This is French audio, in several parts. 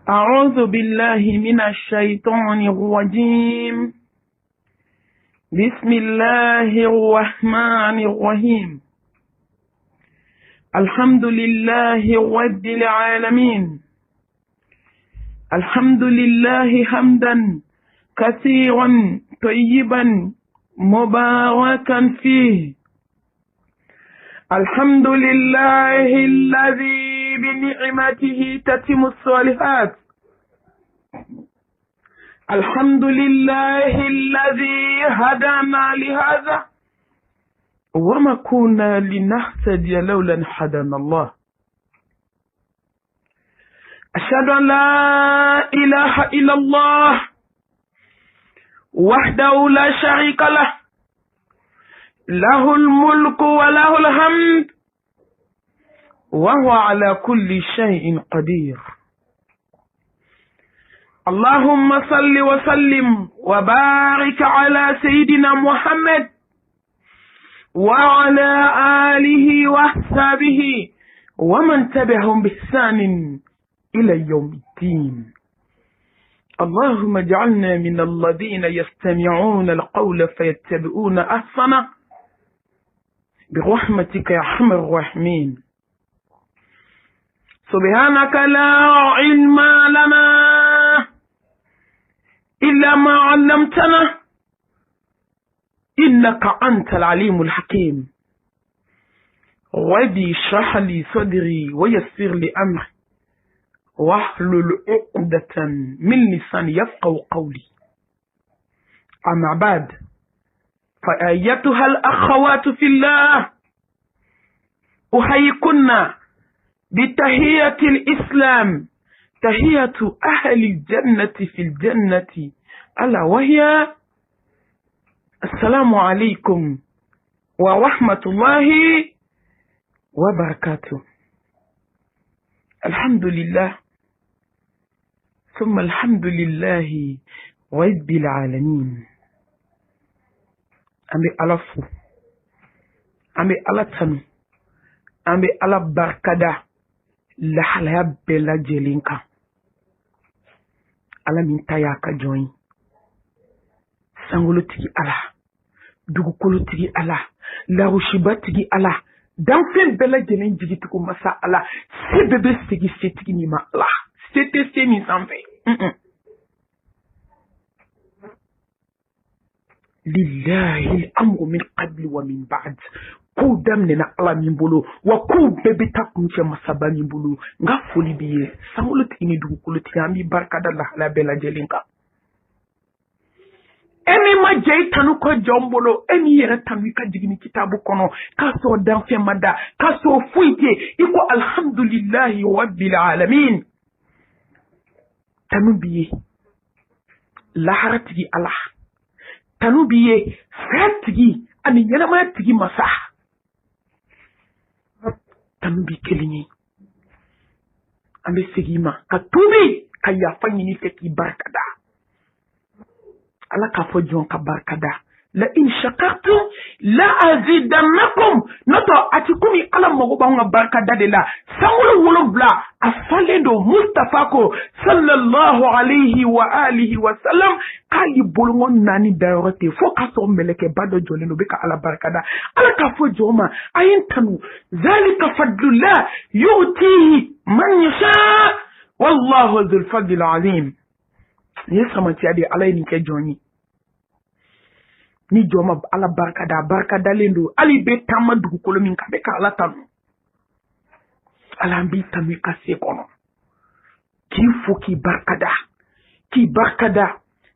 أعوذ بالله من الشيطان الرجيم. بسم الله الرحمن الرحيم. الحمد لله رب العالمين. الحمد لله حمدا كثيرا طيبا مباركا فيه. الحمد لله الذي بنعمته تتم الصالحات. الحمد لله الذي هدانا لهذا وما كنا لنهتدي لولا أن هدانا الله. أشهد أن لا إله إلا الله وحده لا شريك له، له الملك وله الحمد وهو على كل شيء قدير. اللهم صل وسلم وبارك على سيدنا محمد وعلى آله وأصحابه ومن تبعهم بإحسان إلى يوم الدين. اللهم اجعلنا من الذين يستمعون القول فيتبعون أحسنه برحمتك يا أرحم الراحمين. سبحانك لا علم لنا إلا ما علمتنا إنك أنت العليم الحكيم. رب اشرح لي صدري ويسر لي أمري واحلل عقدة من لساني يفقهوا قولي. أما بعد، فأيتها الأخوات في الله، أحييكن بتحية الإسلام، تحية أهل الجنة في الجنة، ألا وهي السلام عليكم ورحمة الله وبركاته. الحمد لله ثم الحمد لله رب العالمين. أمي ألفو، أمي ألتنو، أمي ألبركدا لحلها بلا جلينكا ala min taya ka join sangolo tigi ala dugukolo tigi ala larushiba tigi ala danfen bela jelen jigi tuku masa ala se bebe sigi se tigi ni ma ala c'était se mi sanfe lillahi al-amru min qabl wa min ba'd. Ku damne na ala min bolo wa ku bebe takunche masaba min bolo nga foli biye sangolo tini dugukolo tini ambi barkada la bela jelinka eni ma jey tanu ko jombolo eni yere tanu ka jigini kitabu kono ka so danfe mada ka so fuite iko alhamdulillahi rabbil alamin. Tanu biye laharatigi allah, tanu biye fatigi ani yanama tigi masa tanu bi kelinyi ambe segima ka tubi ka yafa nyini feki barkada ala ka fo jon ka barkada la in shakartum la azidannakum noto atikumi ala mogo ba nga barkada de la sangulu wolobla afale do Mustafa ko sallallahu alayhi wa alihi wa sallam kali bolongon nani dayorate fo ka so meleke bado joleno be ka ala barkada ala ka fo joma ayin tanu zalika fadlullah yu'tihi man yasha wallahu dhul fadl azim. Yesama tiade ala ni ke joni ni joma ala barkada lendo ali be tamma dugukolo min ka be ka ala tanu ala mbi tami ka se kono ki fu ki barkada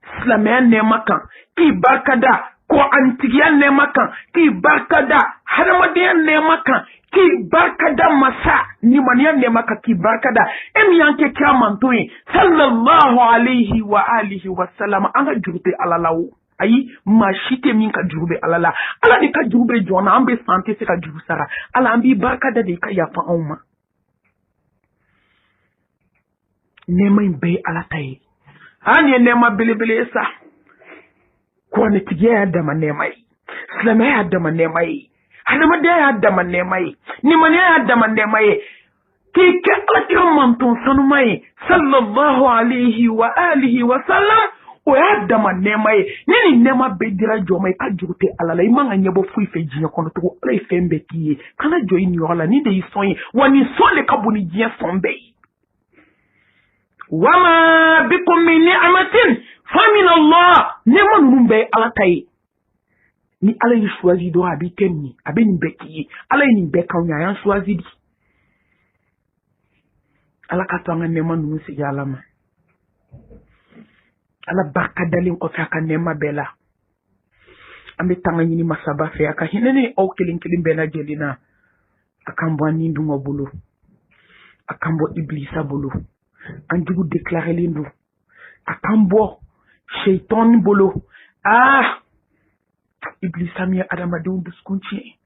islamiyan ne makan ki barkada ko antigiyan ne makan ki barkada hadamadiyan ne makan ki barkada masa ni maniyan ne maka ki barkada em yanke kyamantoyi sallallahu alaihi wa alihi wa sallam anga jurte ala lawo ayi ma shite min ka jurbe alala ala de ka jurbe jona ambe santé se ka juru sara ala ambi barkada de ka yafa umma nema imbe ala tay ani nema bilibili sa ko ne tigiya da manema yi islama ya da manema yi hanama da ya da manema yi ni mane ya da manema yi k'i kɛ alakira manton sanuma ye sallallahu alayhi wa alihi wa sallam o y'a dama nɛɛma ye ni nin nɛɛma bɛɛ dira jɔ ma i ka juru tɛ ala la i man ka ɲɛbɔ foyi fɛ diɲɛ kɔnɔ tugun ala ye fɛn bɛɛ k'i ye kana jɔ i niyɔrɔ la ni de y'i sɔn ye wa nin sɔn de ka bon ni diɲɛ sɔn bɛɛ ye wama bikum min ni'matin fa min Allah nɛɛma ninnu bɛɛ ye ala ta ye ni ala y'i choisi dɔrɔn a b'i kɛ nin ye a bɛ nin bɛɛ k'i ye ala ye nin bɛɛ k'anw ye a y'an choisi di ala ka to an ka nɛɛma ninnu sigi ala ma ala barika dalen kɔfɛ a ka nɛɛma bɛɛ la an bɛ taa an ka ɲini masaba fɛ a ka hinɛ ni aw kelen kelen bɛɛ lajɛlen na a k'an bɔ an ni dunŋɔ bolo a k'an bɔ ibilisa bolo an jugu déclarelen don a k'an bɔ seitɔni bolo ibilisa min ye adamadenw dusukun tiɲɛ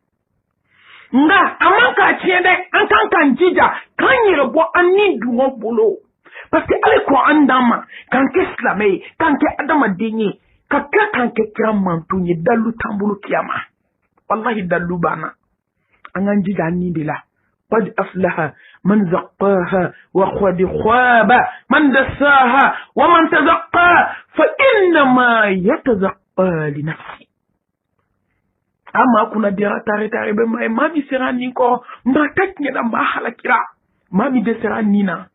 nga a man k'a tiɲɛ dɛ an kan k'an jija k'an yɛrɛ bɔ an ni dunŋɔ bolo parce que ale ko an d'an ma k'an kɛ silamɛ ye k'an kɛ adamaden ye ka tila k'an kɛ kira manton ye dalu t'an bolo kiyama wallahi dalu b'an na an k'an jija an ni de la قد أفلح من زقاها وقد خاب من دساها ومن تزكى فإنما يتزكى لنفسه ama kuna dira tare be mai mami sera ni ko ma taknya da ma halakira mami de sera nina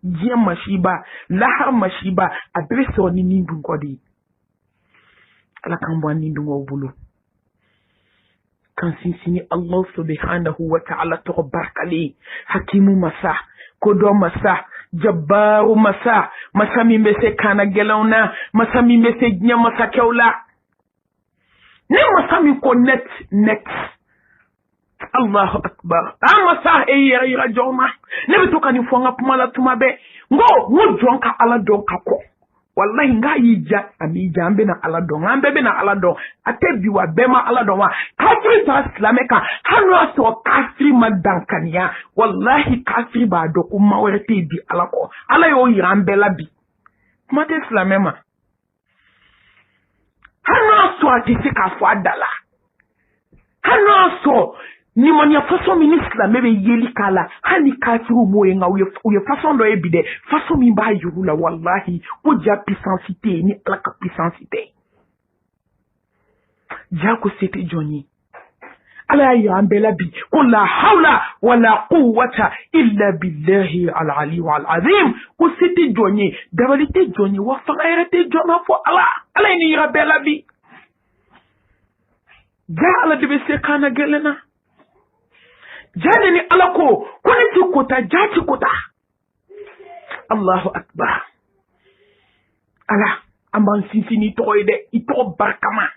jiya mashiba lahar mashiba adreso ni nindu kodi ala kan bo ni ndu bulu kan sinsini Allah subhanahu wa ta'ala to barkali hakimu masa kodo masa jabbaru masa masami mese kana gelawna masami mese nya masa kewla ne masami ko net Allahu akbar amasa e yira joma ne bitu kan fo nga pumala tuma be ngo jonka ala don ka ko wallahi nga yija ami jambe na ala don ambe be na ala don atebi wa bema ala don wa kafiri ta islameka hanu so kafiri madankania wallahi kafiri ba do kuma werete bi ala ko ala yo yirambe labi kuma te islamema hanu so atisi ka fo adala hanu so ni mania façon ministre mebe yeli kala hani kafiru moye nga uye façon do ebide façon mi ba yuru la wallahi o ja puissance ni ala ka puissance ja ko c'était joni ala ya ambela bi ko la hawla wala quwwata illa billahi al-ali wal-azim ko c'était joni dabalite joni wa fa ayrete jona fo ala ni rabela bi ja ala de be se kana gelena jani ni alako kone ti kota jati kota Allahu akbar ala amban sinsini toide ito barkama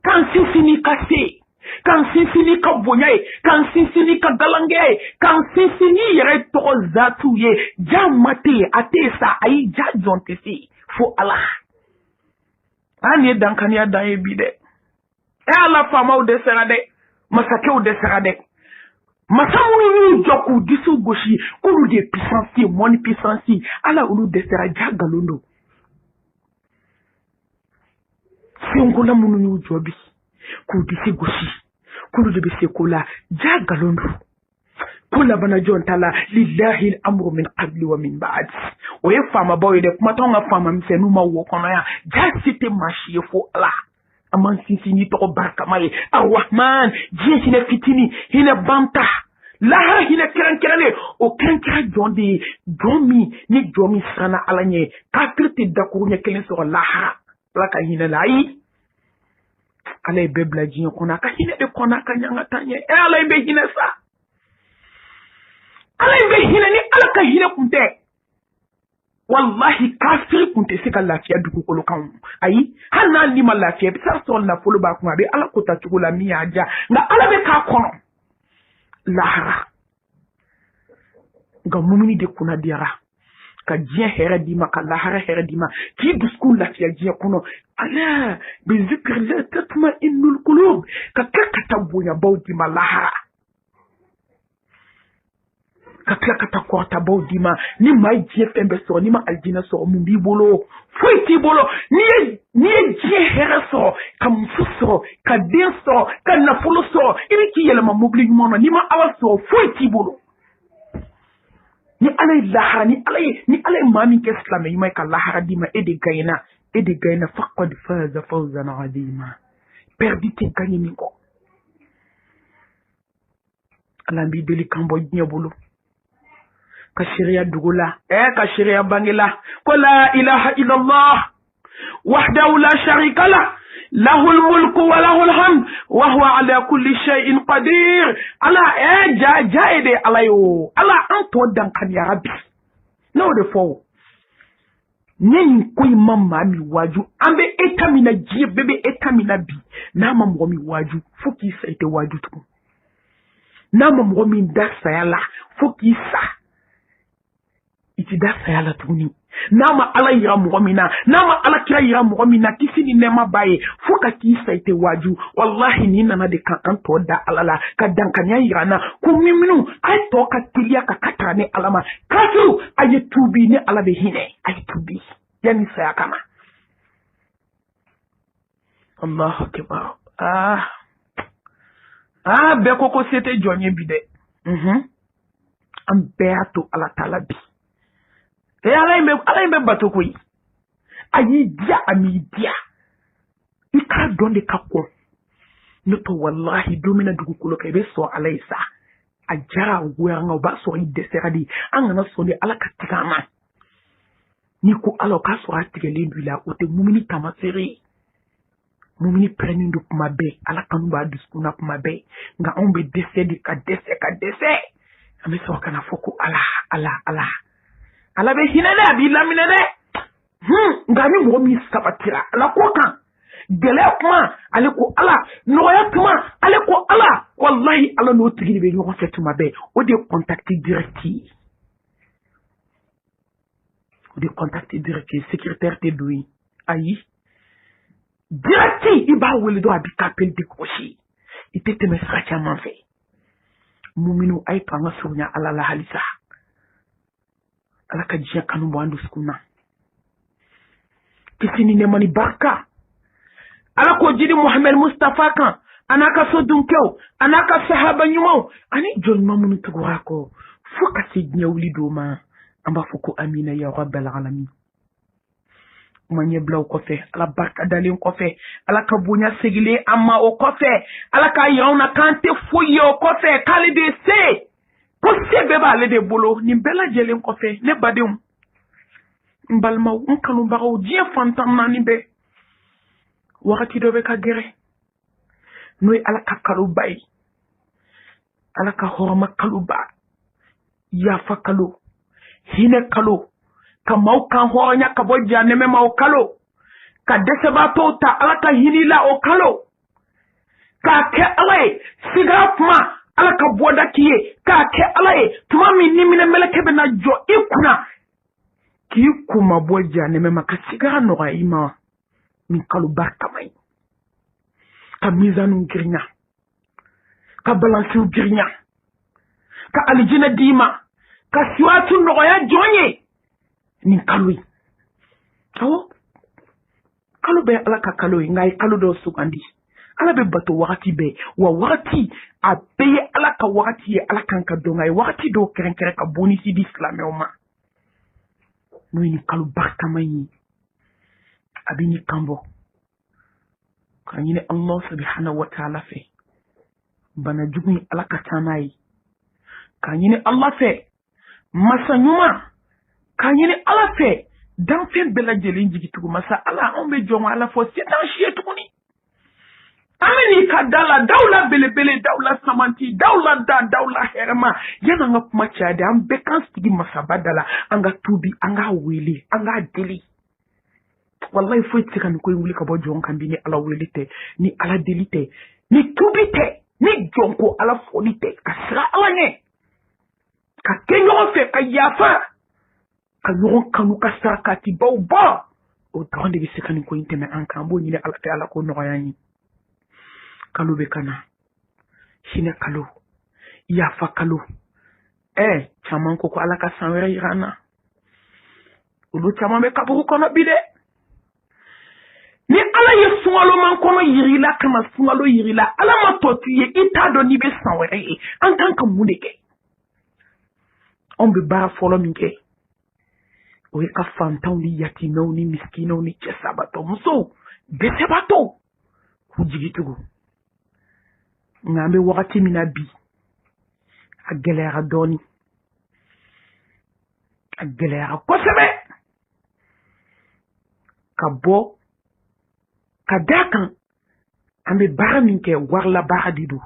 kan sinsini kase kan sinsini ka bonyay kan sinsini ka galange kan sinsini yere to zatu ye jamate atesa ayi jajonte si fo ala ani dankania daye bide e ala fama de serade masakɛw de sarade masamunu ni joku disu goshi kulu de puissance moni puissance ala ulu de sara jagalondo singola munu ni jobi ku disi goshi kulu de bise kola jagalondo kula bana jontala lillahi al-amru min qabli wa min ba'd o ye fama boy de kuma tonga fama msenu ma wo kono ya jasite mashi fo ala aman sinsini to barka mai arrahman je hina fitini hina banta laha hina kiran o kira jondi domi ni domi sana alanye katriti dakuru nya kelen so laha laka hina lai ale bebla jin kona ka hina de kona ka nyanga tanye ale be hina sa ale be hina ni alaka hina kunte wallahi kafiri kunte se ka lafiya dugukolo kan ayi hana ni ma lafiya bi sa so na folo ba kuma be ala ko ta tugo la mi aja nga ala be ka kono lahara ga mumini de kuna diara ka jiya hera di ma ka lahara hera di ma ki duskul lafiya jiya kono ala bi zikr la tatma innul qulub ka tabuya bawdi ma lahara ka tila ka taa kɔrɔtabaw d'i ma ni maa ye diɲɛ fɛn bɛɛ sɔrɔ ni ma alijinɛ sɔrɔ mun b'i bolo foyi t'i bolo n'i ye diɲɛ hɛrɛ sɔrɔ ka muso sɔrɔ ka den sɔrɔ ka nafolo sɔrɔ i bɛ k'i yɛlɛma mobili ɲuman na n'i ma ala sɔrɔ foyi t'i bolo ni ala ye lahara ni ala ye maa min kɛ silamɛ ɲuman ye ka lahara d'i ma e de gagnera faqad faza fawzan azima perdu tɛ gagné min kɔ ala b'i deli kan bɔ diɲɛ bolo ka shariya dugu la ka shariya bange la ko la ilaha illallah wahdahu la sharika la lahul mulku wa lahul hamd wa huwa ala kulli shay'in qadir ala ja de ala yo ala an to dankan ya rabbi no de fo nen koy mamma mi waju ambe etamina jiye bebe etamina bi na ma mo mi waju foki sa ite waju tu na ma mo mi da sayala foki sa iti da sayala tuni nama ala yira mɔgɔ min na nama ala kira yira mɔgɔ min na kisi ni nɛɛma b'a ye fo ka k'i sa i tɛ waju wallahi ni nana de kan an tɔ da ala la ka dankaniya yira na ko minnu a ye tɔ ka teliya ka katara ni ala ma kafiru a ye tuubi ni ala bɛ hinɛ a ye tuubi yanni saya kama allahu akbar bɛɛ ko se tɛ jɔn ye bi dɛ an bɛɛ y'a to ala taala bi ala in bɛ bato koyi a y'i diya a m'i diya i k'a dɔn de ka kɔn ne to wallahi don min na dugukolo kan i bɛ sɔn ala ye sa a jara a goyara o b'a sɔrɔ i dɛsɛra de an kana sɔn de ala ka tigɛ an na n'i ko ala o k'a sɔrɔ a tigɛlen don i la o tɛ mumini tamaseere ye mumini pɛrɛnnen don kuma bɛɛ ala kanu b'a dusukun na kuma bɛɛ nka anw bɛ dɛsɛ de ka dɛsɛ an bɛ sɔrɔ ka na fɔ ko ala ala bɛ hinɛ dɛ a b'i laminɛ dɛ nka ni mɔgɔ min sabatira ala ko kan gɛlɛya kuma ale ko ala nɔgɔya tuma ale ko ala wallahi ala n'o tigi de bɛ ɲɔgɔn fɛ tuma bɛɛ o de ye contact direct ye secrétaire tɛ don ye ayi direct i b'a wele dɔrɔn a b'i ka appel décroché i tɛ tɛmɛ sira caman fɛ muminu a ye to an ka surunya ala la halisa ala ka diɲɛ kanu bɔ an dusukun na kisi ni nɛɛma ni barika ala k'o jidi muhammed mustafa kan a n'a ka so dunkew a n'a ka sahaba ɲumanw ani jɔn ɲuman minnu tugura kɔ fo ka se diɲɛ wuli dɔw ma an b'a fɔ ko amina ya rabbal alamin kuma ɲɛbilaw kɔfɛ ala barika dalen kɔfɛ ala ka bonya segilen an ma o kɔfɛ ala k'a yira an na k'an tɛ foyi ye o kɔfɛ k'ale de se ko se bɛɛ b'ale de bolo nin bɛɛ lajɛlen kɔfɛ ne badenw n balimaw n kanubagaw diɲɛ fantan naani bɛɛ wagati dɔ bɛ ka gɛrɛ n'o ye ala ka kaloba ye ala ka hɔrɔma kaloba yafa kalo hinɛ kalo ka maaw kan hɔrɔnya ka bɔ jahanɛmɛ ma o kalo ka dɛsɛbaatɔw ta ala ka hinɛ la o kalo k'a kɛ ala ye sigara kuma ala ka bɔda k'i ye k'a kɛ ala ye tuma min ni minɛmɛlɛkɛ bɛ na jɔ i kunna k'i kuma bɔ jahanɛmɛ ma ka sigara nɔgɔya i ma nin kalo barikama ye ka mizaniw girinya ka balansiw girinya ka alijinɛ d'i ma ka siwatu nɔgɔya jɔn ye nin kalo ye awɔ kalo bɛ ala ka kalo ye nka a ye kalo dɔw sugandi ala bɛ bato wagati bɛɛ wa wagati a bɛɛ ye ala ka wagati ye ala kan ka dɔn a ye wagati dɔw kɛrɛnkɛrɛn ka bonisi di silamɛw ma n'o ye nin kalo barikama ye a bɛ nin kan bɔ k'a ɲini allah subhanahu wa ta'ala fɛ bana jugu in ala ka taa n'a ye k'a ɲini ala fɛ masa ɲuman k'a ɲini ala fɛ danfɛn bɛɛ lajɛlen jigitugu masa ala anw bɛ jɔn ala fɔ se t'an si ye tuguni an bɛ n'i ka da la daw la belebele daw la samanti daw la da daw la hɛrɛma yanni an ka kuma caya de an bɛɛ k'an sigi masaba da la an ka tuubi an k'a wele an k'a deli wallahi foyi tɛ se ka nin ko in wuli ka bɔ jɔn kan bi ni ala wele tɛ ni ala deli tɛ ni tuubi tɛ ni jɔn ko ala fɔli tɛ ka sira ala ɲɛ ka kɛ ɲɔgɔn fɛ ka yafa ka ɲɔgɔn kanu ka sarakati baw bɔ o dɔrɔn de bɛ se ka nin ko in tɛmɛ an kan an b'o ɲini ala fɛ ala k'o nɔgɔya an ye kalo bɛ ka na hinɛ kalo yafa kalo caman ko ala ka san wɛrɛ yira an na olu caman bɛ kaburu kɔnɔ bi dɛ ni ala ye sunkalo man kɔnɔ yirila kana sunkalo yirila ala ma tɔ t'i ye i t'a dɔn n'i bɛ san wɛrɛ ye an kan ka mun de kɛ anw bɛ baara fɔlɔ min kɛ o ye ka fantanw ni yatimɛw ni miskinaw ni cɛ sabatɔ musow dɛsɛbatɔw k'u jigi tugu nka an bɛ wagati min na bi a gɛlɛyara dɔɔni a gɛlɛyara kosɛbɛ ka bɔ ka d'a kan an bɛ baara min kɛ warila baara de don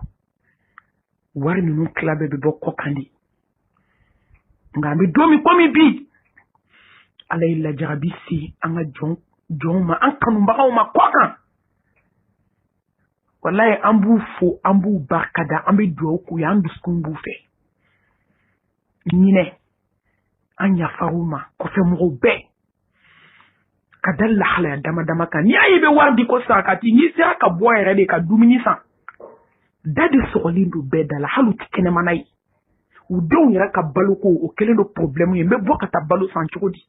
wari ninnu tila bɛɛ bɛ bɔ kɔ kan de nka an bɛ don min komi bi ala ye lajarabi se an ka jɔnw ma an kanubagaw ma kɔ kan walayi an b'u fo an b'u barikada an bɛ dugawu k'u ye an dusukun b'u fɛ ɲinɛ an yafar'u ma kɔfɛmɔgɔw bɛɛ ka da lahalaya dama dama kan n'i y'a ye i bɛ wari di ko sarakati n'i sera ka bɔ yɛrɛ de ka dumuni san da de sɔgɔlen don bɛɛ da la hali u tɛ kɛnɛmana ye u denw yɛrɛ ka baloko o kɛlen don problème ye n bɛ bɔ ka taa balo san cogo di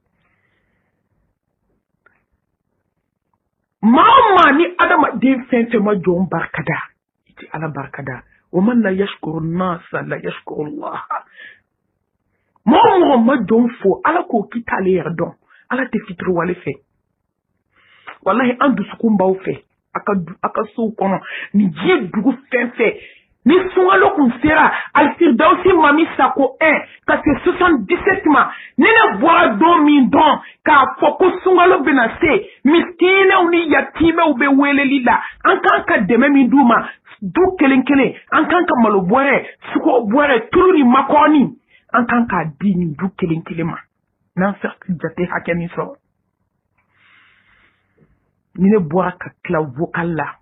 maa o maa ni adamaden fɛn fɛn ma jɔn barikada i tɛ ala barikada wa man la yashkuru nasa la yashkuru Allah maa o mɔgɔ ma jɔn fo ala k'o k'i t'ale yɛrɛ dɔn ala tɛ fitiri wale fɛ wallahi an dusukun b'aw fɛ a ka sow kɔnɔ ni diɲɛ dugu fɛn fɛn ni sunkalo kun sera alfirdausi mami sako 1 ka se 77 ma ni ne bɔra don min dɔn k'a fɔ ko sunkalo bɛna se miskinɛw ni yatimɛw bɛ weleli la an kan ka dɛmɛ min d'u ma du kelen kelen an kan ka malo bɔrɛ sukaro bɔrɛ tulu ni makɔrɔni an kan k'a di nin du kelen kelen ma n'an fɛ jate hakɛ min sɔrɔ ni ne bɔra ka tila vocal la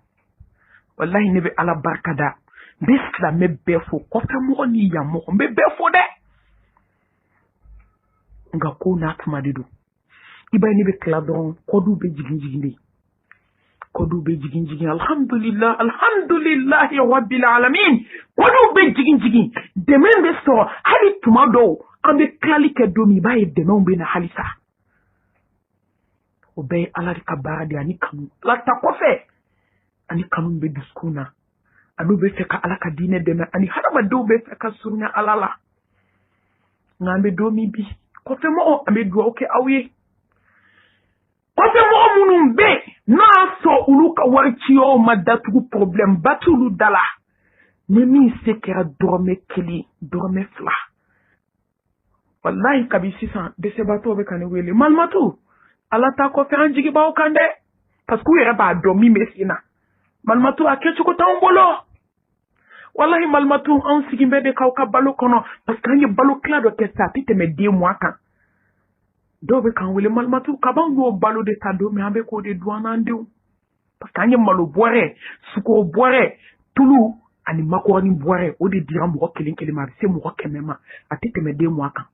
wallahi ne bɛ ala barikada n bɛ silamɛ bɛɛ fo kɔfɛmɔgɔ ni yanmɔgɔ n bɛ bɛɛ fo dɛ nka ko n'a tuma de don i b'a ye ne bɛ tila dɔrɔn kɔduw bɛ jigin de kɔduw bɛ jigin alhamdulilahi rabbil alamin kɔduw bɛ jigin dɛmɛ bɛ sɔrɔ hali tuma dɔw an bɛ tilali kɛ don min i b'a ye dɛmɛw bɛ na halisa o bɛɛ ye ala de ka baara de ani kanu ala ta kɔfɛ ani kanu bɛ dusukun na ani bɛ fɛ ka ala ka diinɛ dɛmɛ ani hadamadenw bɛ fɛ ka surunya ala la nka an bɛ don min bi kɔfɛmɔgɔ an bɛ dugawu kɛ aw ye kɔfɛmɔgɔ minnu bɛ n'a y'a sɔrɔ olu ka wari ciyɔrɔw ma datugu problème ba t'olu da la ni min se kɛra dɔrɔmɛ 1 dɔrɔmɛ 2 wallahi kabi sisan dɛsɛbatɔw bɛ ka ne wele malimatu ala ta kɔfɛ an jigi b'aw kan dɛ parce que u yɛrɛ b'a dɔn min bɛ sen na malimatu a kɛcogo t'anw bolo wallahi malimatu anw sigin bɛ de k'aw ka balo kɔnɔ parce que an ye balo tila dɔ kɛ sa a tɛ tɛmɛ 2 mois kan dɔw bɛ k'an wele malimatu kaban y'o balo de ta don min an bɛ k'o de dun an n'an denw parce que an ye malo bɔrɛ sukaro bɔrɛ tulu ani makɔrɔni bɔrɛ o de dira mɔgɔ kelen kelen ma a bɛ se mɔgɔ 100 ma a tɛ tɛmɛ 2 mois kan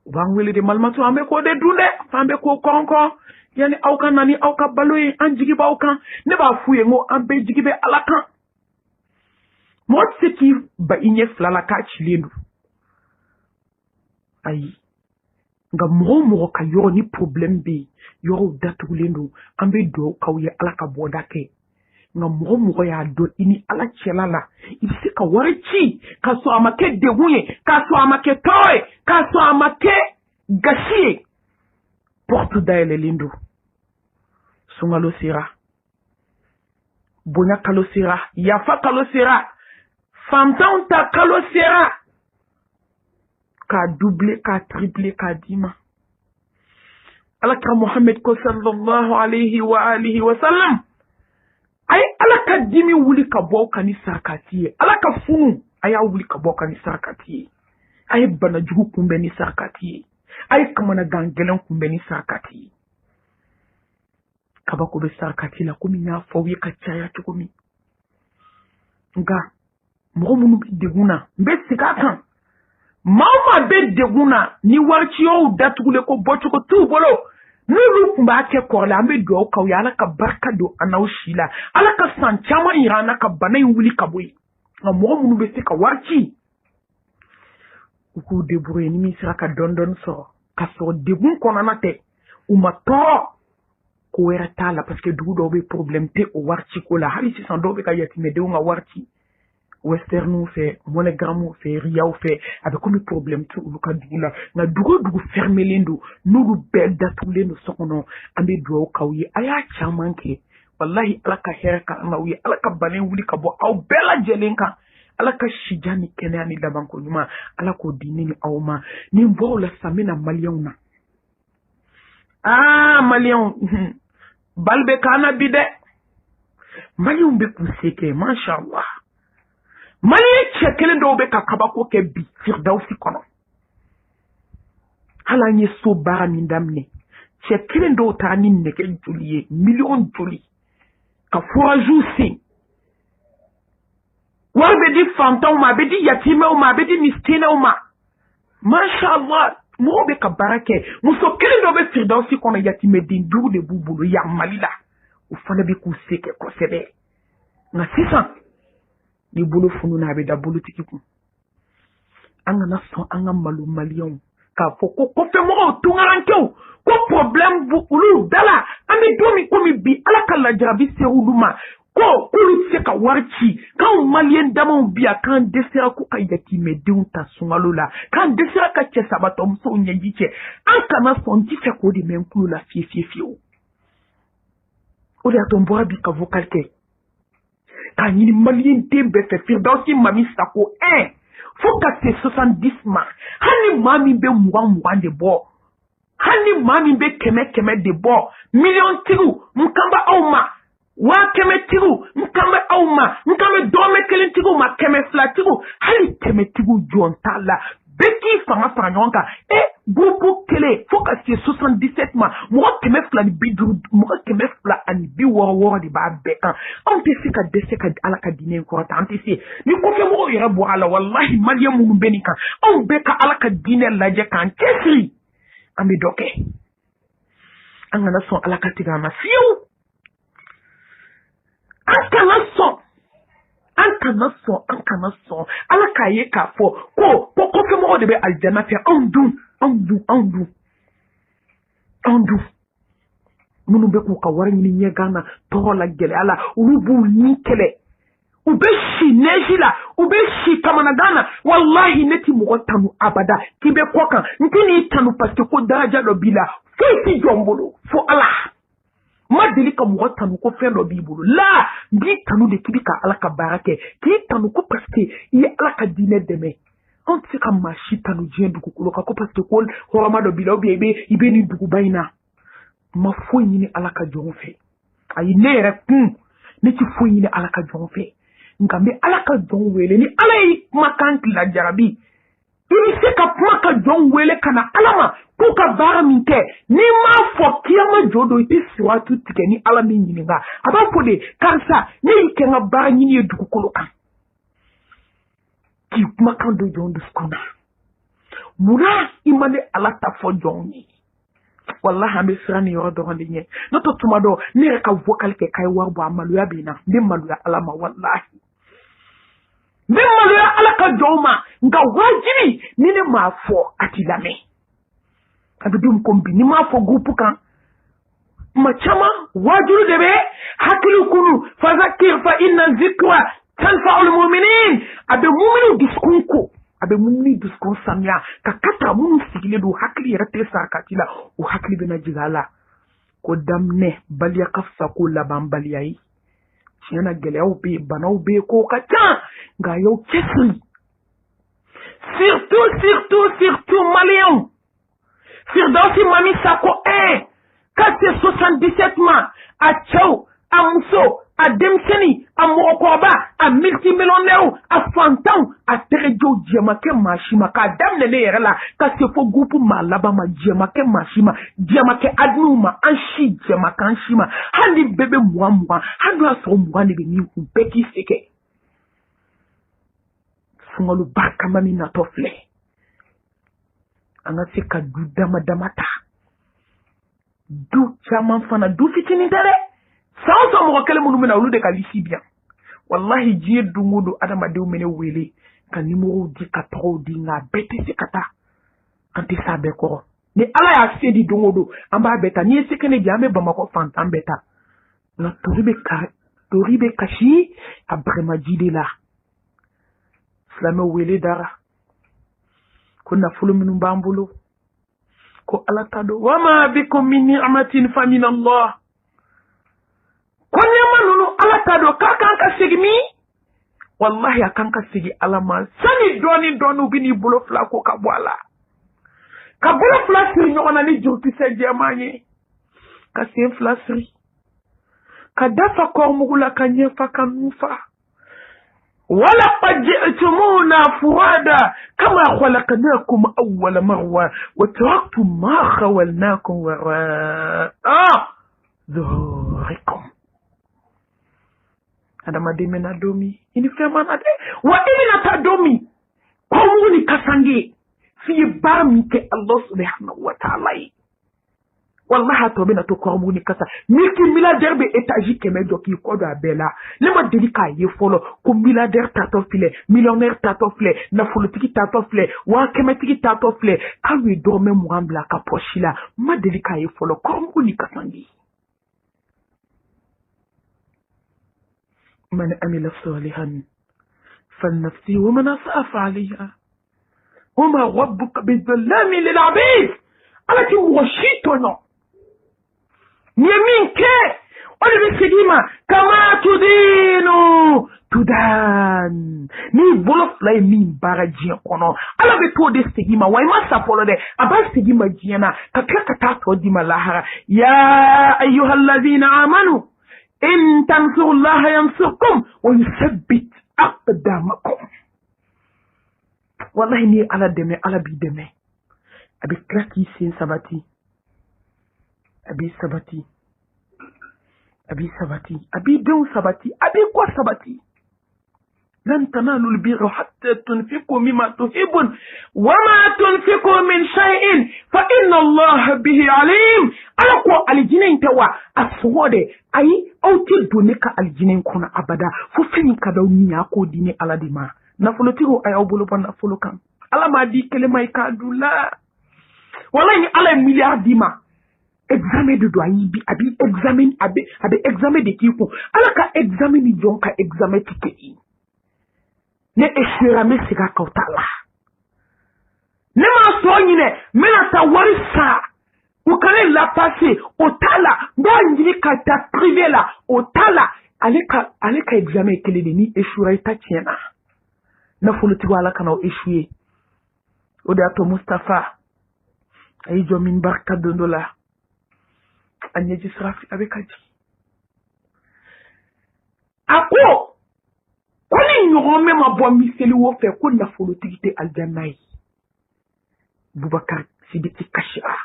u b'an wele de malimatu an bɛ k'o de dun dɛ an bɛ k'o kɔnkɔn yani aw ka na ni aw ka balo ye an jigi b'aw kan ne b'a f'u ye n ko an bɛɛ jigi bɛ ala kan mɔgɔ tɛ se k'i ba i ɲɛ 2 la k'a cilen don ayi nka mɔgɔ o mɔgɔ ka yɔrɔ ni problème bɛ yen yɔrɔw datugulen don an bɛ dugawu k'aw ye ala ka bɔda kɛ nka mɔgɔ o mɔgɔ y'a dɔn i ni ala cɛla la i bɛ se ka wari ci k'a sɔrɔ a ma kɛ degun ye k'a sɔrɔ a ma kɛ tɔɔrɔ ye k'a sɔrɔ a ma kɛ gasi ye porte dayɛlɛlen don sunkalo sera bonya kalo sera yafa kalo sera fantanw ta kalo sera k'a doubler k'a tripler k'a d'i ma alakira Muhammad ko sallallahu alayhi wa alihi wa sallam a ye ala ka dimi wuli ka bɔ ka ni sarakati ye ala ka funu a y'a wuli ka bɔ ka ni sarakati ye a ye banajugu kunbɛn ni sarakati ye a ye kamanagan gɛlɛn kunbɛn ni sarakati ye kabako bɛ sarakati la komi n y'a fɔ aw ye ka caya cogo min nka mɔgɔ minnu bɛ degun na n bɛ segin a kan maa o maa bɛ degun na ni wariciyɔrɔw datugulen ko bɔcogo t'u bolo n'olu tun b'a kɛ kɔrɔlen an bɛ dugawu k'aw ye ala ka barika don an n'aw si la ala ka san caman yira an na ka bana in wuli ka bɔ yen nka mɔgɔ minnu bɛ se ka wari ci u k'u débrouiller ni min sera ka dɔn sɔrɔ ka sɔrɔ degun kɔnɔna tɛ u ma tɔɔrɔ ko wɛrɛ t'a la parce que dugu dɔw bɛ problème tɛ o wariti ko la hali sisan dɔw bɛ ka yatimɛdenw ka wariti westernu fɛ monogramme fɛ riyaw fɛ a bɛ komi problème tɛ olu ka dugu la nka dugu fermelen don n'olu bɛɛ datugulen don so kɔnɔ an bɛ dugawu k'aw ye a y'a caman kɛ wallahi ala ka hɛrɛ ka an k'aw ye ala ka bana wuli ka bɔ aw bɛɛ lajɛlen kan ala ka sija ni kɛnɛya ni labanko ɲuman ala k'o di ne ni aw ma ni n bɔr'o la sisan n bɛna maliyɛnw na maliyɛnw bal bɛ k'an na bi dɛ maliyɛnw bɛ k'u se kɛ masha Allah maliyɛn cɛ kelen dɔw bɛ ka kabako kɛ bi firdawsi kɔnɔ hali an ye so baara min daminɛ cɛ kelen dɔw taara ni nɛgɛ joli ye miliyɔn joli ka foraju sen wari bɛ di fantanw ma a bɛ di yatimɛw ma a bɛ di miskinɛw ma masha Allah mɔgɔw bɛ ka baara kɛ muso kelen dɔ bɛ firdawsi kɔnɔ yatimɛden 5 de b'u bolo yan Mali la u fana bɛ k'u se kɛ kosɛbɛ nka sisan ni bolo fununa a bɛ da bolotigi kun an kana sɔn an ka malo maliyɛnw k'a fɔ ko kɔfɛmɔgɔw tungarankew ko problème bu olu da la an bɛ don min komi bi ala ka lajarabi se olu ma ko k'olu tɛ se ka wari ci k'anw maliyɛn damaw bi yan k'an dɛsɛra ko ka yatimɛdenw ta sunkalo la k'an dɛsɛra ka cɛ sabatɔmusow ɲɛji cɛ an kana sɔn n ti fɛ k'o de mɛn n tulo la fiyewu o de y'a to n bɔra bi ka vocal kɛ k'a ɲini maliyɛn den bɛɛ fɛ firdawsi mami sako 1 fo ka se 70 ma hali ni maa min bɛ 20 de bɔ hali ni maa min bɛ 100 de bɔ miliyɔn tigiw n kan bɛ aw ma 100 tigiw n kan bɛ aw ma n kan bɛ dɔrɔmɛ 1 tigiw ma 200 tigiw hali 100 tigiw jɔn t'a la bɛɛ k'i fanga fara ɲɔgɔn kan groupe kelen fo ka se 77 ma mɔgɔ 250 mɔgɔ 260 de b'a bɛɛ kan anw tɛ se ka dɛsɛ ka ala ka diinɛ kɔrɔta an tɛ se ni kɔfɛmɔgɔw yɛrɛ bɔ a la wallahi maliyɛn minnu bɛ nin kan anw bɛɛ ka ala ka diinɛ lajɛ k'an cɛsiri an bɛ dɔ kɛ an kana sɔn ala ka tigɛ an na fiyewu an kana sɔn ala k'a ye k'a fɔ ko kɔfɛmɔgɔw de bɛ alijana fɛ anw dun minnu bɛ k'u ka wari ɲini ɲɛgan na tɔgɔ la gɛlɛya la olu b'u ni kɛlɛ u bɛ si neji la u bɛ si kamanagan na wallahi ne ti mɔgɔ tanu abada k'i bɛ kɔ kan n tɛ n'i tanu parce que ko daraja dɔ b'i la foyi t'i jɔ n bolo fo ala ma deli ka mɔgɔ tanu ko fɛn dɔ b'i bolo la b'i tanu de k'i bɛ ka ala ka baara kɛ k'i tanu ko parce que i ye ala ka diinɛ dɛmɛ anw tɛ se ka maa si tanu diɲɛ dugukolo kan ko parce que ko hɔrɔma dɔ b'i la i bɛ nin duguba in na ma foyi ɲini ala ka jɔn fɛ ayi ne yɛrɛ ne ti foyi ɲini ala ka jɔn fɛ nka n bɛ ala ka jɔn wele ni ala y'i kumakan lajarabi i bɛ se ka kuma ka jɔn wele ka na ala ma k'u ka baara min kɛ n'i m'a fɔ kiyama jɔ don i tɛ siwatu tigɛ ni ala min ɲininka a b'a fɔ de karisa ne y'i kɛ n ka baara ɲini ye dugukolo kan k'i kumakan don jɔn dusukun na munna i ma ne ala ta fɔ jɔn ye wallahi an bɛ siran nin yɔrɔ dɔrɔn de ɲɛ n'o tɛ tuma dɔ ne yɛrɛ ka vocal kɛ k'a ye wari bɔ a maloya bɛ na n bɛ maloya ala ma wallahi n bɛ maloya ala ka jɔnw ma nka wajibi ni ne m'a fɔ a t'i lamɛn a bɛ don ko bi ni m'a fɔ groupe kan ma caman wajibi de bɛ hakili kunu fazakir fa inna zikra tanfa'ul mu'minin a bɛ muminiw dusukun ko a bɛ mumini dusukun sanuya ka kata minnu sigilen don hakili yɛrɛ tɛ sa kati la o hakili bɛna jigin a la ko daminɛ baliya ka fisa ko laban baliya ye tiɲɛ na gɛlɛyaw bɛ yen banaw bɛ yen ko ka ca nka a y'aw cɛsiri surtout maliyɛnw firdawsi mami sako 1 ka se 77 ma a cɛw a muso a denmisɛnnin a mɔgɔkɔrɔba a multimillionnaire a fantanw a tɛgɛjɛw jɛmakɛ maa si ma k'a daminɛ ne yɛrɛ la ka se fo groupe maa laban ma jɛmakɛ maa si ma jɛmakɛ adminw ma an si jɛmakɛ an si ma hali ni bɛɛ bɛ 20 hali n'o y'a sɔrɔ 20 de bɛ nin kun bɛɛ k'i se kɛ sunkalo barikama min natɔ filɛ an ka se ka du dama ta du caman fana du fitinin tɛ dɛ san o san mɔgɔ kelen minnu bɛna olu de ka lisi bi yan wallahi diɲɛ don o don adamadenw bɛ ne wele ka numéro di ka tɔgɔw di nka bɛɛ tɛ se ka taa an tɛ s'a bɛɛ kɔrɔ ni ala y'a se di don o don an b'a bɛɛ ta n'i ye se kɛnɛ di an bɛ bamakɔ fantan bɛɛ ta nka tori bɛ kasi a bagamaji de la silamɛw wele dara ko nafolo minnu b'an bolo ko ala ta don wa ma bikum min ni'matin fa min Allah ko nɛɛma ninnu ala ta don k'a kan ka segin min wallahi a kan ka segin ala ma sani dɔɔni u bɛ n'i bolo fila ko ka bɔ a la ka bolo fila siri ɲɔgɔn na ni jurukisɛ jɛman ye ka sen fila siri ka dafa kɔrɔmugu la ka ɲɛfa ka nufa ولقد جئتمونا فرادا كما خلقناكم أول مرة وتركتم ما خولناكم وراء ظهوركم هذا ما دي من أدومي إني فهمان أدي وإني نتدومي كوني كسانجي في بارمك الله سبحانه وتعالى wallahi to bena to kormu ni kasa miki milliardaire be étage keme do ki ko do abela le ma deli ka ye folo ko milliardaire tato file millionnaire tato file na politiki tato file wa keme tiki tato file ka wi do me muambla ka pochila ma deli ka ye folo kormu ni kasangi man amila salihan فلنفسه ومن أساء فعليها وما ربك بالظلام للعبيد التي وشيتنا يمين كي أولي بسكيما كما تدينو تدان ni bolof la min bara jien kono ala be to de stigima wai ma sapolo de aba stigima jiena ka ta to di malahara ya ayyuhalladhina amanu in tansurullaha yansurkum wa yuthabbit aqdamakum wallahi ni ala deme ala bi deme abi kraki sin sabati abi don sabati abi kwa sabati lan tanalu albirra hatta tunfiqu mimma tuhibbun wama tunfiqu min shay'in fa inna allaha bihi alim ala ko aljinin tawa aswode ai auti donika aljinin kuna abada fu fini kada ni ko dini ala dima na folotiro ay awbulu ban folokan ala ma di kelema ka dula wallahi ala milliard dima examen de doyen bi abi examen de kiko ala ka examen ni jonka examen tike ne eshira me siga kautala ne ma so nyine me na ta warisa ukale la passer otala ndo njini ka ta privé la otala aleka examen kele de ni eshura ita tiena na fuluti wala kana eshuye ode ato Mustafa ay jo min barka dondola anya jisrafi abekaji ako kuni nyome mabo miseli wo fe ko na folotikite aljannai Boubacar Sidiki Kashia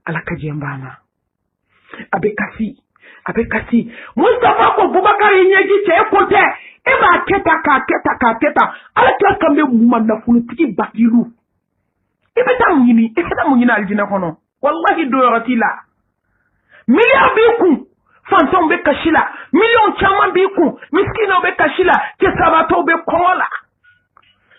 alakaji mbana abekasi Mustafa ko Boubacar yenyeji che kote eba keta alaka kambe muma na folotiki bakilu ibeta munyini aljina kono wallahi doyorati la milliard biku fantom be kashila million chama biku miskino be kashila ke sabato be kola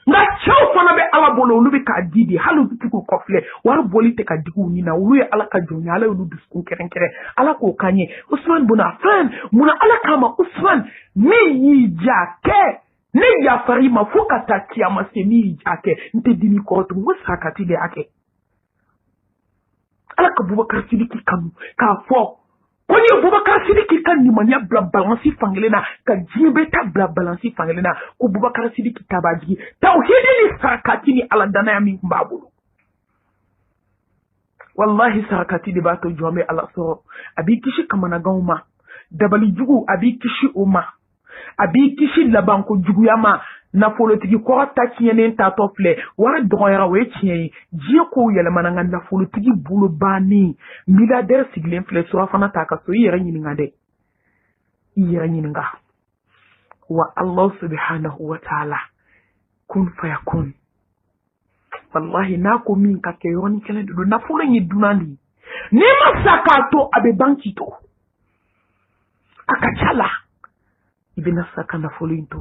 na chaw fana be ala bolo lu be ka didi halu biku kofle war boli te ka digu ni na wulu ala ka jonya ala lu duskun kerenkere ala ko kanye Usman bin Affan muna ala kama Usman mi yijake ne ya farima fuka tatia masemi yijake nte dini ko to wasakati de ake ala ka Boubacar Sidiki kanu ka fo koni Boubacar Sidiki kan ni manya bla balansi fangelena ka jibe ta bla balansi fangelena ko Boubacar Sidiki tabaji tauhidi ni sarakati ni ala dana ya min babulu wallahi sarakati de bato jome ala so abi kishi kamana gauma dabali jugu abi kishi uma abi kishi labanko jugu yama na folotigi ko ta tienen ta tofle war doyara we tien ji ko yele mananga na folotigi bulu bani milliardaire siglen fle so fana ta ka so yere nyininga de yere nyininga wa Allah subhanahu wa ta'ala kun fayakun wallahi na ko min ka ke yoni kele do na folo nyi dunandi ni masakato abe bankito akachala ibina saka na folo into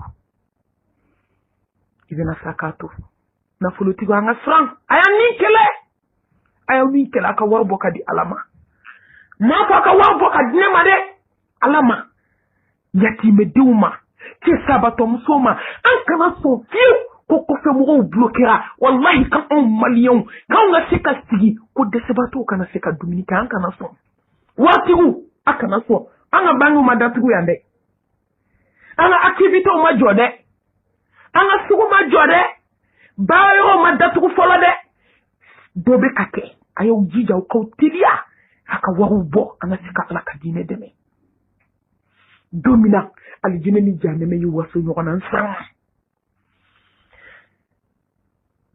ibena sakato nafolotigo anga sran aya ni kele aka warbo kadi alama ma fa ka warbo kadi ne made alama yati meduma ke sabato musoma an kana so fiu ko fe mo bloquera wallahi kan on malion kan nga seka sigi ko de sabato kana seka dominika an kana so watigu akana so anga bangu madatugu yande anga activité o ma jode anga sugu ma jode bayo madatugu folo de dobe kake ayo jija ko tilia aka waru bo anga seka ala kadine deme domina aljine ni janeme yu waso nyona nsara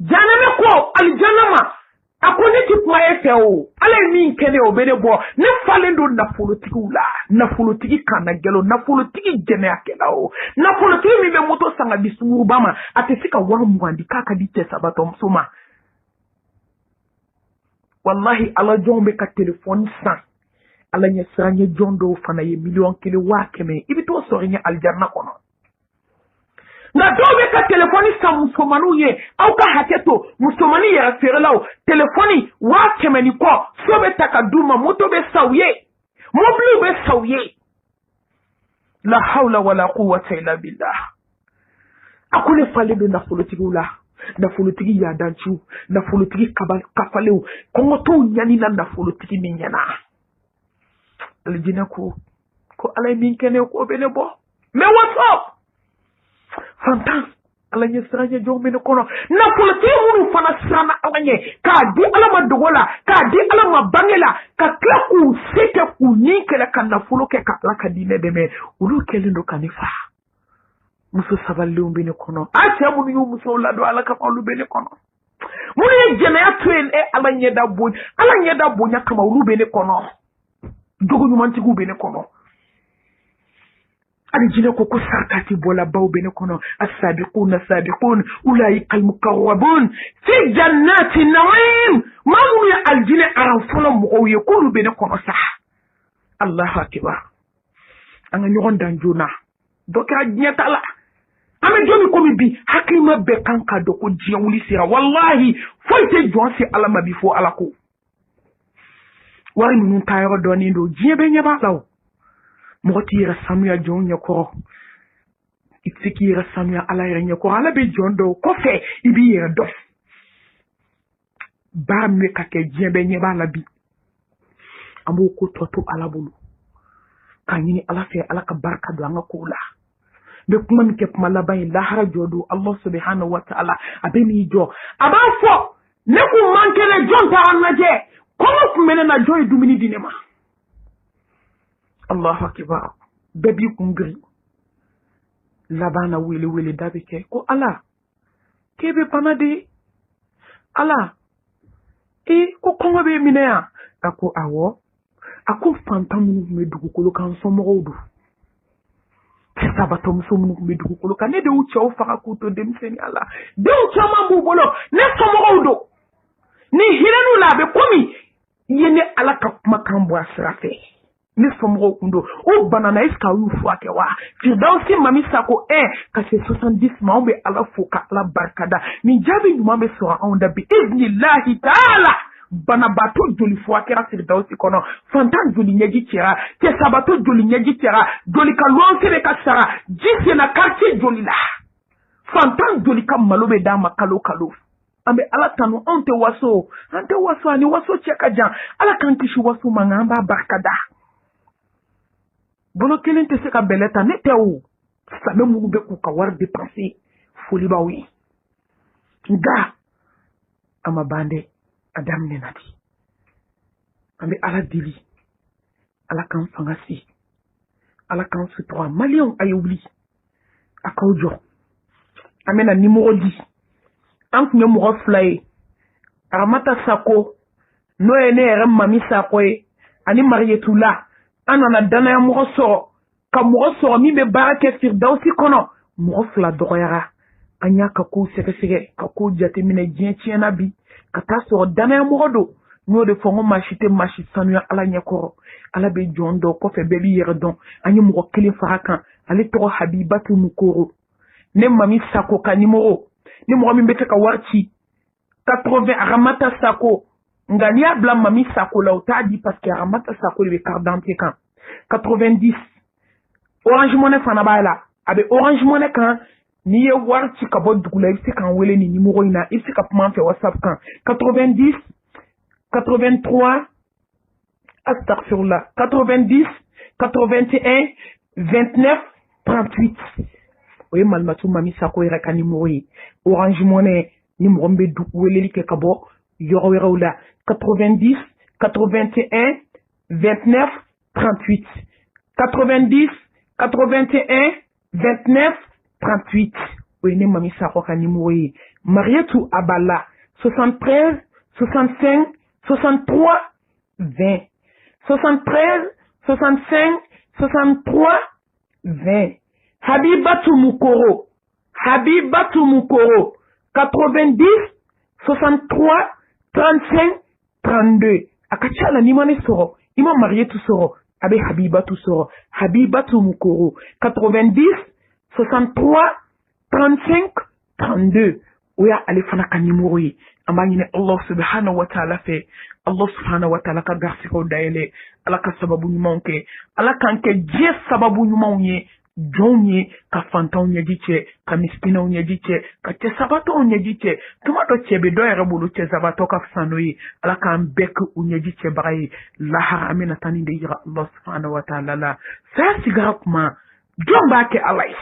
janeme ko aljanama akoni tipma efeo ala min kene obede bo ne falendo na politiki ula na politiki kana gelo na politiki jene akela o na politiki mi be moto sanga bisuru bama atefika wa mwandi kaka dite sabato msoma wallahi ala jombe ka telephone san ala nya sanye jondo fana ye million kile wa keme ibito sorinya aljanna kono na dobe ka telefoni sa musomanu ye au ka haketo musomani ya ferelao telefoni wa keme ni ko sobe takaduma moto be sawiye mobli be sawiye la hawla wala quwwata illa billah akule fale do na politiki ya danchu na politiki kafaleu kongo to nyani na politiki minyana aljina ko alay min kene ko bene bo me what's up fantas ala nye sranye jong mene kono na politiki munu fana srana ala nye ka di alama dogola ka di alama bangela ka klaku seke ku nikele kana fulo ke ka la kadine deme ulu kelendo kanifa muso saballe mbene kono acha munu yu muso lado ala ka falu bene kono munu jene ya tuen ala nye da bonya kama ulu bene kono dogo nyumanti gu bene kono alijina ko sarkati bola baw bene kono as-sabiqun ulaika al-muqarrabun fi jannati na'im mamu ya aljina aran folo mo ye kulu bene kono sa Allahu akbar anga nyogon danjuna doka nyata la ame joni ko mi bi hakima be kanka do ko jiawuli sira wallahi foyte jonsi alama bi fo alako wari mun tayro doni do jiebe nyaba law moti yira samuya jonya ko itiki yira samuya ala yira ko ala be jondo ko fe ibi yira do ba me kake jiebe nyaba la bi amu ko toto ala bulu kanyini ala fe ala ka barka do anga ko la be kuma mi kep mala bay la hara jodo Allah subhanahu wa ta'ala abeni jo aba fo ne ku mankele jonta anaje kono kumene na joy dumini dinema Allahu akbar bebi kungri labana wili dabike ko ala kebe panade ala ko kongo be minea ako awo ako fantamu medugu kolo kan somodu sabato musomu medugu kolo kan ne de uche o faka kuto demseni ala de uche mambu bolo ne somodu ni hirenu labe komi yene ala ka makambo asrafe ni somo kundo o banana iska ufu akewa fidausi mami sako ka se 70 maombe ala fuka ala barkada ni jabi nyumambe so onda bi iznillahi taala bana bato joli fu akera fidausi kono fantan joli nyeji tira ke sabato joli nyeji tira joli ka lonse be ka sara jisi na quartier joli la fantan joli ka malobe dama kalo ambe ala tanu ante waso ani waso cheka jan ala kankishi waso mangamba barkada bolo kelente se ka beleta ne tewu sabe mu be ku ka war dépenser foli bawi nga ama bande adam ne nati ambe ala dili ala kan fangasi ala kan su 3 millions ayobli akawjo amena numéro 10 ank nye mwo fly aramata sako no ene ere mami sako ani marietula anana dana ya mwo so ka mwo so mi be barake firdausi kono mwo fla doyara anya ka ko sege ka ko jate mine jien na bi ka ta so dana ya mwo do no de fongo machite sanu ala nyakoro ala be jondo ko fe bebi yere don anyi mwo kele farakan ale to habibatu mukoro ne mami sako ka numéro ni mɔgɔ min bɛ fɛ ka wari ci 80 Aramata Sako nga ni a bila Mami Sako la o t'a di parce que Aramata Sako de bɛ carte d'identité kan 90 Orange Money fana b'a la a bɛ Orange Money kan n'i ye wari ci ka bɔ dugu la i bɛ se k'an wele ni numéro in na i bɛ se ka kuma an fɛ WhatsApp kan 90 83 Astaghfirullah 90 81 29 38 o ye Malimatu Mami Sako yɛrɛ ka numéro ye Orange Money ni mɔgɔ min bɛ weleli kɛ ka bɔ yɔrɔ wɛrɛw la 90 81 29 38 90 81 29 38 o ye ne Mami Sako ka numéro ye Marietou Abala 73 65 63 20 73 65 63 20 Habibatou Mukoro 90 63 35 32 akachala ni mane soro ima Marietou soro abe Habibatou soro Habibatou Mukoro 90 63 35 32 oya ale fana ka numéro yi amba ñine Allah subhanahu wa ta'ala fe Allah subhanahu wa ta'ala ka garsi ko dayele ala ka sababu ñuman ke ala kan ke je sababu ñuman ye jɔnw ye ka fantanw ɲɛji cɛ ka miskinaw ɲɛji cɛ ka cɛ sabatɔw ɲɛji cɛ tuma dɔ cɛ bɛ dɔ yɛrɛ bolo cɛ sabatɔ ka fisa n'o ye ala k'an bɛɛ kɛ u ɲɛji cɛbaga ye lahara an bɛna taa nin de yira Allah subhanahu wa ta'ala la saya sigara kuma jɔn b'a kɛ ala ye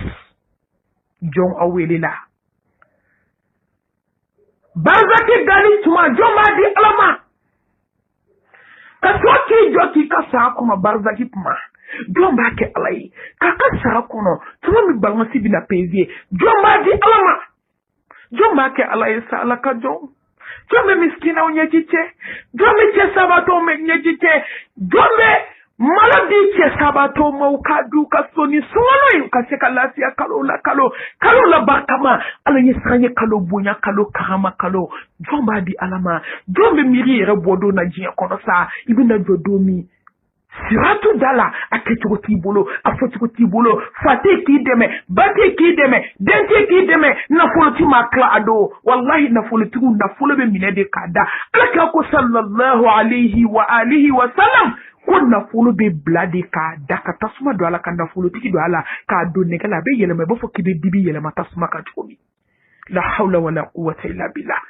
jɔn aw wele la barzaki gani tuma jɔn b'a di ala ma ka so k'i jɔ k'i ka saya kɔnɔ barzaki kuma jɔn b'a kɛ ala ye k'a ka sara kɔnɔ tuma min balansi bɛna peser jɔn b'a di ala ma jɔn b'a kɛ ala ye sa ala ka jɔn bɛ miskinaw ɲɛji cɛ jɔn bɛ cɛ sabatɔw ɲɛji cɛ jɔn bɛ malo di cɛ sabatɔw ma u ka du ka so ni sunkalo ye u ka se ka lafiya kalo la barikama ala ye san ye kalo bonya kalo karama kalo jɔn b'a di ala ma jɔn bɛ miiri yɛrɛ bɔ don na diɲɛ kɔnɔ sa i bɛna jɔ don min siratu dala a kɛcogo t'i bolo a fɔcogo t'i bolo fa tɛ k'i dɛmɛ ba tɛ k'i dɛmɛ den tɛ k'i dɛmɛ nafolo ti ma tila a don wallahi nafolotigiw nafolo bɛ minɛ de k'a da ala k'a ko sallallahu alayhi wa alihi wa sallam ko nafolo bɛ bila de k'a da ka tasuma don a la ka nafolotigi don a la k'a don nɛgɛ la a bɛ yɛlɛma i b'a fɔ k'i bɛ dibi yɛlɛma tasuma kan cogo min la hawla wala quwwata illa billah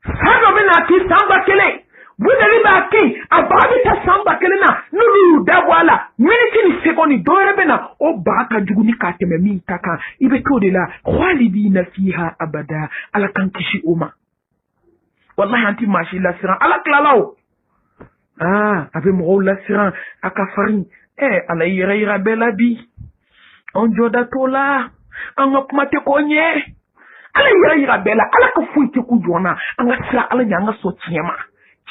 san dɔ bɛ na k'i san ba kelen bunali b'a kɛ a baga bɛ taa san ba kelen na n'olu y'u dabɔ a la miniti ni sekondi dɔ wɛrɛ bɛ na o baga ka jugu ni k'a tɛmɛ min ta kan i bɛ t'o de la khalidina fiha abada ala k'an kisi o ma wallahi an ti maa si lasiran ala tilala o a bɛ mɔgɔw lasiran a ka farin ala yɛrɛ yira bɛɛ la bi an jɔda t'o la an ka kuma tɛ k'o ɲɛ ala yɛrɛ yira bɛɛ la ala ka foyi tɛ ku jɔn na an ka sira ala ɲɛ an ka sɔn tiɲɛ ma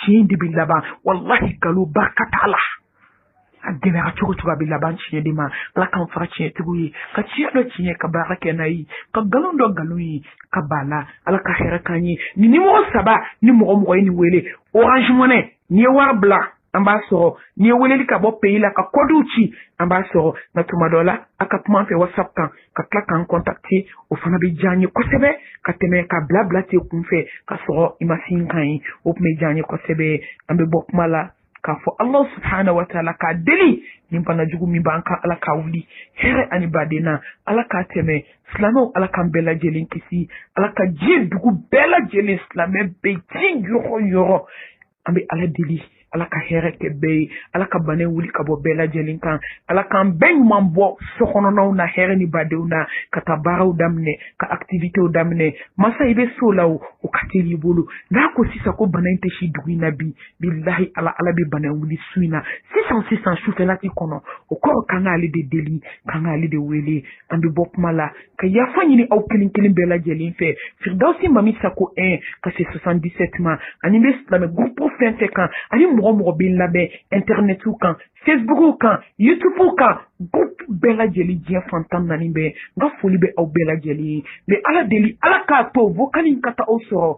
tiɲɛ de bɛ laban wallahi nkalon barika t'a la a gɛlɛyara cogo cogo a bɛ laban tiɲɛ de ma ala k'an fara tiɲɛtigiw ye ka tiɲɛ dɔ tiɲɛ ka baara kɛ n'a ye ka nkalon dɔ nkalon ye ka ban la ala ka hɛrɛ k'an ye nin nimɔgɔ saba ni mɔgɔ ye nin wele Orange Money n'i ye wari bila an b'a sɔrɔ n'i ye weleli ka bɔ pays la ka kɔdiw ci an b'a sɔrɔ nka tuma dɔ la a ka kuma an fɛ WhatsApp kan ka tila k'an contacter o fana bɛ diya an ye kosɛbɛ ka tɛmɛ ka bila ten kun fɛ ka sɔrɔ i ma sin kan ye o tun bɛ diya an ye kosɛbɛ an bɛ bɔ kuma la k'a fɔ Allah subhanahu wa ta'ala k'a deli nin bana jugu min b'an kan ala k'a wuli hɛrɛ ani baden na ala k'a tɛmɛ silamɛw ala k'an bɛɛ lajɛlen kisi ala ka diɲɛ dugu bɛɛ lajɛlen silamɛ bɛ diɲɛ yɔrɔ yɔrɔ an bɛ ala deli ala ka hɛrɛ kɛ bɛɛ ye ala ka bana wuli ka bɔ bɛɛ lajɛlen kan ala k'an bɛɛ ɲuman bɔ sokɔnɔnaw na hɛrɛ ni badenw na ka taa baaraw daminɛ ka activitéw daminɛ masa i bɛ so la o ka teli i bolo n'a ko sisan ko bana in tɛ si dugu in na bi bilahi ala bɛ bana wuli su in na sisan sufɛlati kɔnɔ o kɔrɔ kan ka ale de deli kan ka ale de wele an bɛ bɔ kuma la ka yafa ɲini aw kelen kelen bɛɛ lajɛlen fɛ Firdausi Mami Sako 1 ka se 77 ma ani bɛ silamɛ groupe fɛn fɛn kan ani mɔgɔ bɛ labɛn internetu kan Facebook kan YouTube kan groupe bɛɛ lajɛlen diɲɛ fantan naani bɛɛ n ka foli bɛ aw bɛɛ lajɛlen ye mɛ ala deli ala k'a to vocal in ka taa aw sɔrɔ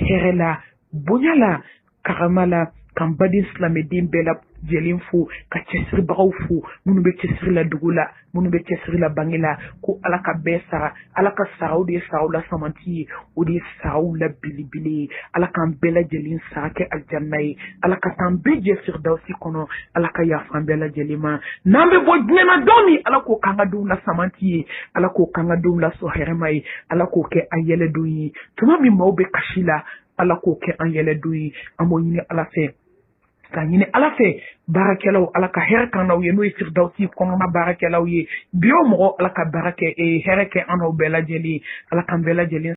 hɛrɛ la bonya la karama la kan baden silamɛden bɛɛ lajɛlen fo ka cɛsiribagaw fo minnu bɛ cɛsiri la dugu la minnu bɛ cɛsiri la bange la ko ala ka bɛɛ sara ala ka saraw de ye saraw la samanti ye o de ye saraw la belebele ye ala k'an bɛɛ lajɛlen sara kɛ aljanna ye ala ka t'an bɛɛ jɛ firdausi kɔnɔ ala ka yafa an bɛɛ lajɛlen ma n'an bɛ bɔ diɲɛ na don min ala k'o k'an ka denw la samanti ye ala k'o k'an ka denw la sɔn hɛrɛma ye ala k'o kɛ an yɛlɛdon ye tuma min maaw bɛ kasi la ala k'o kɛ an yɛlɛdon ye an b'o ɲini ala fɛ ka ɲini ala fɛ baarakɛlaw ala ka hɛrɛ kan n'aw ye n'o ye firdausi kɔnɔna baarakɛlaw ye bi o mɔgɔ ala ka baara kɛ hɛrɛ kɛ an n'aw bɛɛ lajɛlen ala k'an bɛɛ lajɛlen